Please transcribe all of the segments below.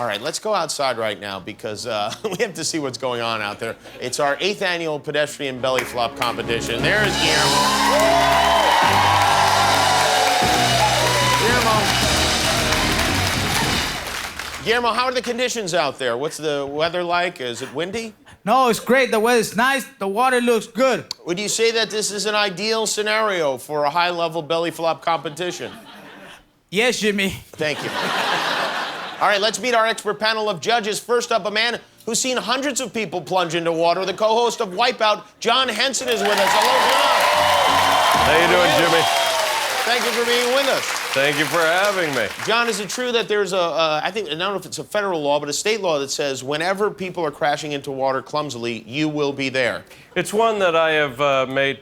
All right, let's go outside right now because we have to see what's going on out there. It's our 8th annual pedestrian belly flop competition. There's Guillermo. Guillermo, how are the conditions out there? What's the weather like? Is it windy? No, it's great. The weather's nice. The water looks good. Would you say that this is an ideal scenario for a high-level belly flop competition? Yes, Jimmy. Thank you. All right, let's meet our expert panel of judges. First up, a man who's seen hundreds of people plunge into water. The co-host of Wipeout, John Henson, is with us. Hello, John. How you doing, Jimmy? Thank you for being with us. Thank you for having me. John, is it true that there's I don't know if it's a federal law, but a state law that says whenever people are crashing into water clumsily, you will be there? It's one that I have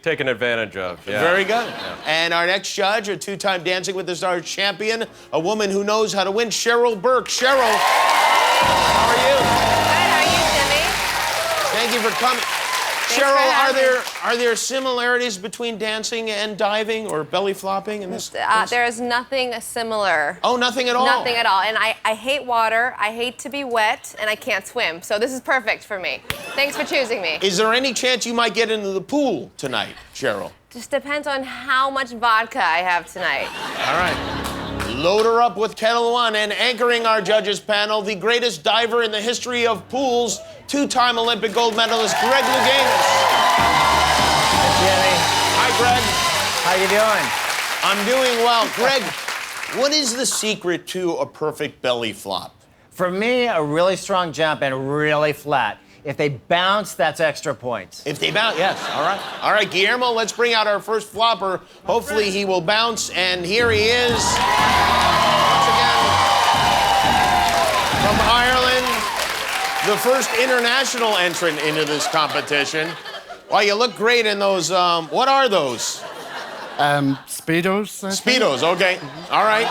taken advantage of. Yeah. Very good. Yeah. And our next judge, a 2-time Dancing with the Stars champion, a woman who knows how to win, Cheryl Burke. Cheryl, how are you? Good, how are you, Jimmy? Thank you for coming. Cheryl, are there similarities between dancing and diving or belly flopping in this? There is nothing similar. Oh, nothing at all? Nothing at all. And I hate water, I hate to be wet, and I can't swim. So this is perfect for me. Thanks for choosing me. Is there any chance you might get into the pool tonight, Cheryl? Just depends on how much vodka I have tonight. All right. Load her up with Kettle One, and anchoring our judges panel, the greatest diver in the history of pools, 2-time Olympic gold medalist Greg Louganis. Jimmy. Hi, Greg. How you doing? I'm doing well. Greg, what is the secret to a perfect belly flop? For me, a really strong jump and really flat. If they bounce, that's extra points. If they bounce, yes. All right. All right, Guillermo, let's bring out our first flopper. Hopefully he will bounce, and here he is. Once again, from Ireland, the first international entrant into this competition. Well, you look great in those, what are those? Speedos. I think. Speedos, okay. All right.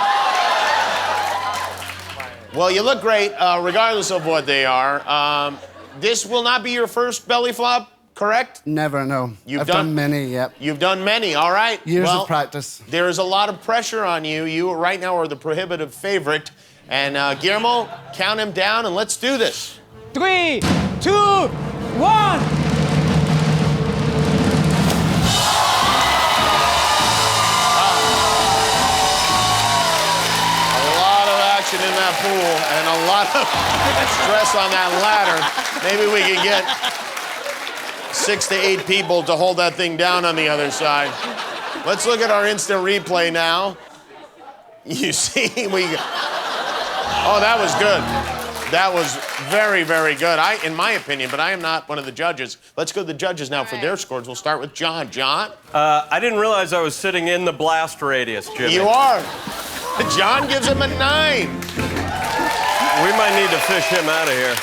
Well, you look great, regardless of what they are. This will not be your first belly flop, correct? Never know. I've done many, yep. You've done many, all right. Years of practice. There is a lot of pressure on you. You right now are the prohibitive favorite. And Guillermo, count him down and let's do this. 3, 2, 1. In that pool and a lot of stress on that ladder. Maybe we can get 6 to 8 people to hold that thing down on the other side. Let's look at our instant replay now. You see, oh, that was good. That was very, very good, in my opinion, but I am not one of the judges. Let's go to the judges now for their scores. We'll start with John. John? I didn't realize I was sitting in the blast radius, Jimmy. You are. John gives him a 9. We might need to fish him out of here.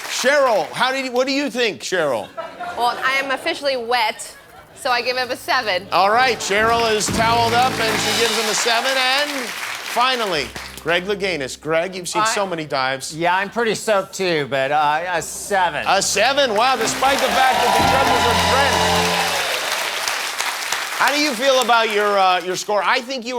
Cheryl, what do you think, Cheryl? Well, I am officially wet, so I give him a 7. All right, Cheryl is toweled up and she gives him a 7. And finally, Greg Louganis. Greg, you've seen so many dives. Yeah, I'm pretty soaked too, but a 7. A 7? Wow, despite the fact that the judges are drenched. How do you feel about your score? I think they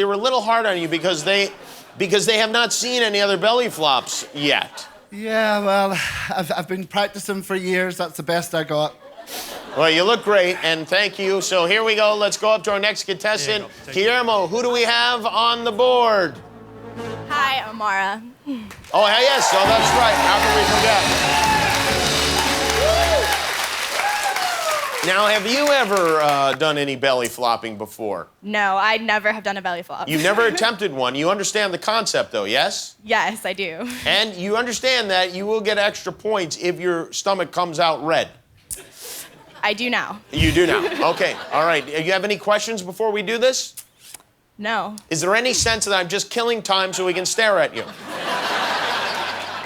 were a little hard on you because they have not seen any other belly flops yet. Yeah, well, I've been practicing for years. That's the best I got. Well, you look great, and thank you. So here we go. Let's go up to our next contestant. Guillermo, who do we have on the board? Hi, Amara. Oh, yes. Oh, that's right. How can we forget? Now, have you ever done any belly flopping before? No, I never have done a belly flop. You've never attempted one. You understand the concept, though, yes? Yes, I do. And you understand that you will get extra points if your stomach comes out red. I do now. You do now. Okay. All right. Do you have any questions before we do this? No. Is there any sense that I'm just killing time so we can stare at you?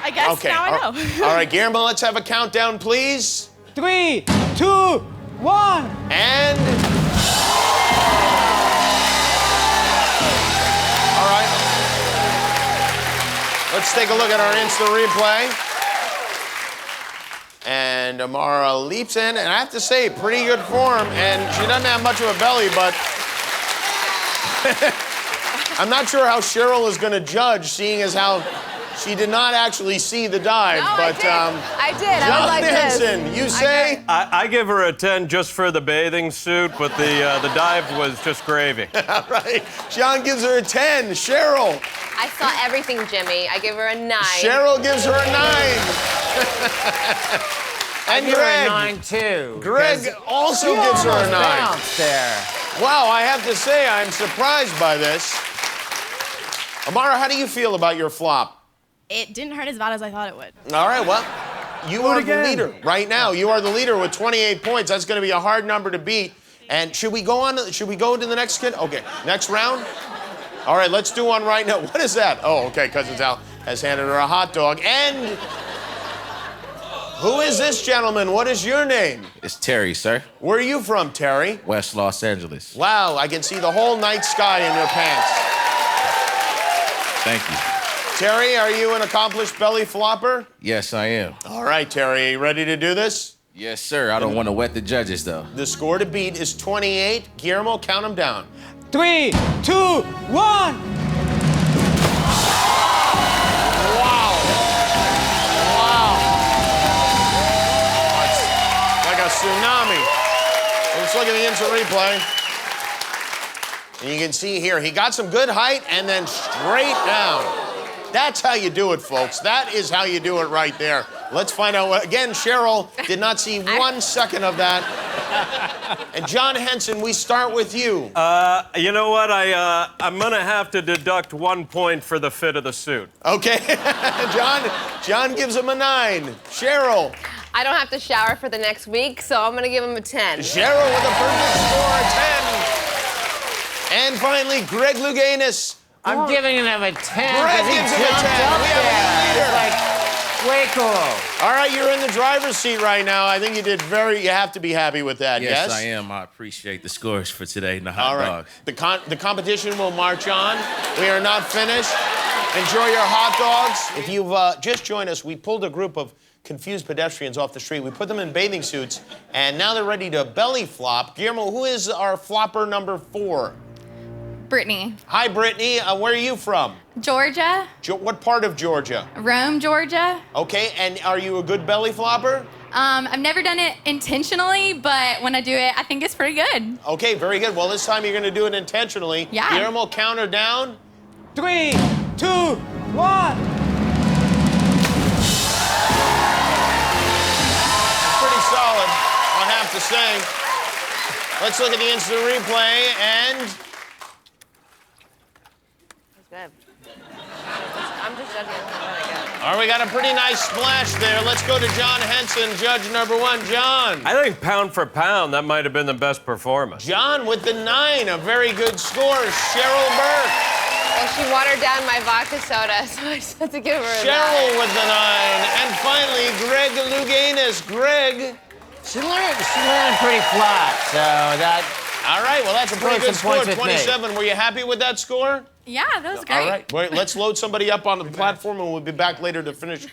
I guess now I know. All right, Guillermo, let's have a countdown, please. 3, 2, 1. And... All right. Let's take a look at our instant replay. And Amara leaps in, and I have to say, pretty good form. And she doesn't have much of a belly, but... I'm not sure how Cheryl is going to judge, seeing as how she did not actually see the dive. No, but I did. I John was like Henson, this. you say? I give her a 10 just for the bathing suit, but the dive was just gravy. All right. John gives her a 10. Cheryl. I saw everything, Jimmy. I give her a 9. Cheryl gives her a 9. And You're Greg. a 9 too. Greg also gives her a 9. Bounced there. Wow, I have to say, I'm surprised by this. Amara, how do you feel about your flop? It didn't hurt as bad as I thought it would. All right, well, you are the leader right now. You are the leader with 28 points. That's going to be a hard number to beat. And should we go to the next kid? Okay, next round? All right, let's do one right now. What is that? Oh, okay, Cousin Sal has handed her a hot dog. And who is this gentleman? What is your name? It's Terry, sir. Where are you from, Terry? West Los Angeles. Wow, I can see the whole night sky in your pants. Thank you. Terry, are you an accomplished belly flopper? Yes, I am. All right, Terry, are you ready to do this? Yes, sir. I don't want to wet the judges, though. The score to beat is 28. Guillermo, count them down. 3, 2, 1. Wow. Wow. It's like a tsunami. Let's look at the instant replay. And you can see here, he got some good height and then straight down. That's how you do it, folks. That is how you do it right there. Let's find out what, again, Cheryl did not see 1 second of that. And John Henson, we start with you. You know what? I'm gonna have to deduct 1 point for the fit of the suit. Okay, John gives him a 9. Cheryl. I don't have to shower for the next week, so I'm gonna give him a 10. Cheryl with a perfect score, a 10. And finally, Greg Louganis. I'm giving him a 10 Greg because he gives him a jumped 10. up We have a there. leader. It's like way cool. All right, you're in the driver's seat right now. I think you have to be happy with that, yes? Yes, I am. I appreciate the scores for today and the hot All right. dogs. The competition will march on. We are not finished. Enjoy your hot dogs. If you've just joined us, we pulled a group of confused pedestrians off the street. We put them in bathing suits, and now they're ready to belly flop. Guillermo, who is our flopper number 4? Brittany. Hi, Brittany. Where are you from? Georgia. What part of Georgia? Rome, Georgia. Okay, and are you a good belly flopper? I've never done it intentionally, but when I do it, I think it's pretty good. Okay, very good. Well, this time you're going to do it intentionally. Yeah. Guillermo, count her down. 3, 2, 1. Pretty solid, I have to say. Let's look at the instant replay, and Good. I'm just judging it really good. all right, we got a pretty nice splash there. Let's go to John Henson, judge number 1. John. I think pound for pound, that might have been the best performance. John with the 9, a very good score. Cheryl Burke. Well, she watered down my vodka soda, so I just had to give her a 9. Cheryl with the 9. And finally, Greg Louganis. Greg. She landed pretty flat, so that. All right, well, that's a pretty good some score, points with me. 27. Were you happy with that score? Yeah, that was great. All right, wait, let's load somebody up onto the platform, and we'll be back later to finish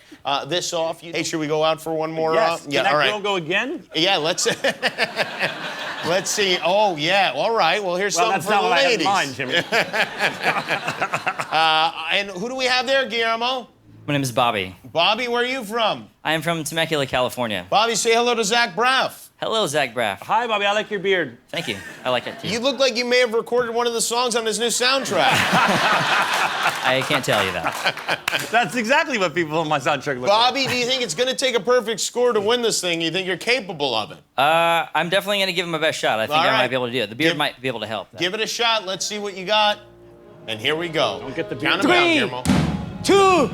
this off. Hey, should we go out for one more? Yes. Yeah, Can all that right. girl go again? Yeah, let's let's see. Oh, yeah. All right. Well, here's Well, something that's for not the what ladies. I had in mind, Jimmy. And who do we have there, Guillermo? My name is Bobby. Bobby, where are you from? I am from Temecula, California. Bobby, say hello to Zach Braff. Hello, Zach Braff. Hi, Bobby. I like your beard. Thank you. I like it too. You look like you may have recorded one of the songs on his new soundtrack. I can't tell you that. That's exactly what people on my soundtrack look Bobby, do you think it's going to take a perfect score to win this thing? You think you're capable of it? I'm definitely going to give him my best shot. I think All I right. might be able to do it. The beard might be able to help. Give it a shot. Let's see what you got. And here we go. Don't get the beard. Count them down, 3, Guillermo. 2,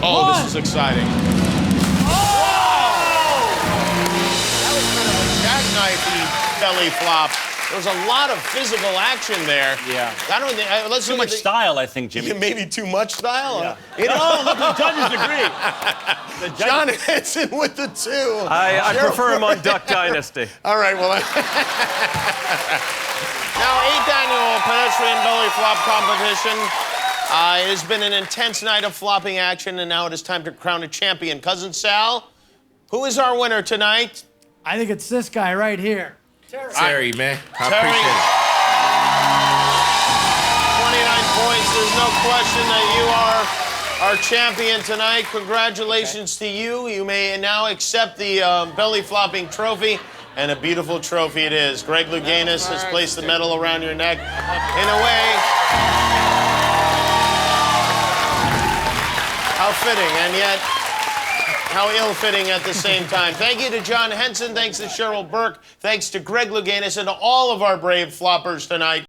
Oh, 1. this is exciting. That was kind of a jackknifey belly flop. There was a lot of physical action there. Yeah. I don't think. Let's Too look much at style, I think, Jimmy. Maybe too much style. Yeah. No, look, the judges agree. The judges... John Henson with the 2. I Cheryl prefer him on Burke. Duck Dynasty. All right, well. Now, 8th annual pedestrian belly flop competition. It has been an intense night of flopping action, and now it is time to crown a champion. Cousin Sal, who is our winner tonight? I think it's this guy right here. Terry, man. I Terry. appreciate it. 29 points. There's no question that you are our champion tonight. Congratulations to you. You may now accept the belly flopping trophy, and a beautiful trophy it is. Greg Louganis has placed the medal around your neck. In a way, how fitting, and yet how ill-fitting at the same time. Thank you to John Henson. Thanks to Cheryl Burke. Thanks to Greg Louganis and to all of our brave floppers tonight.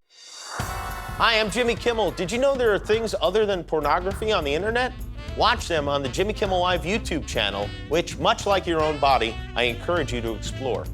Hi, I'm Jimmy Kimmel. Did you know there are things other than pornography on the internet? Watch them on the Jimmy Kimmel Live YouTube channel, which, much like your own body, I encourage you to explore.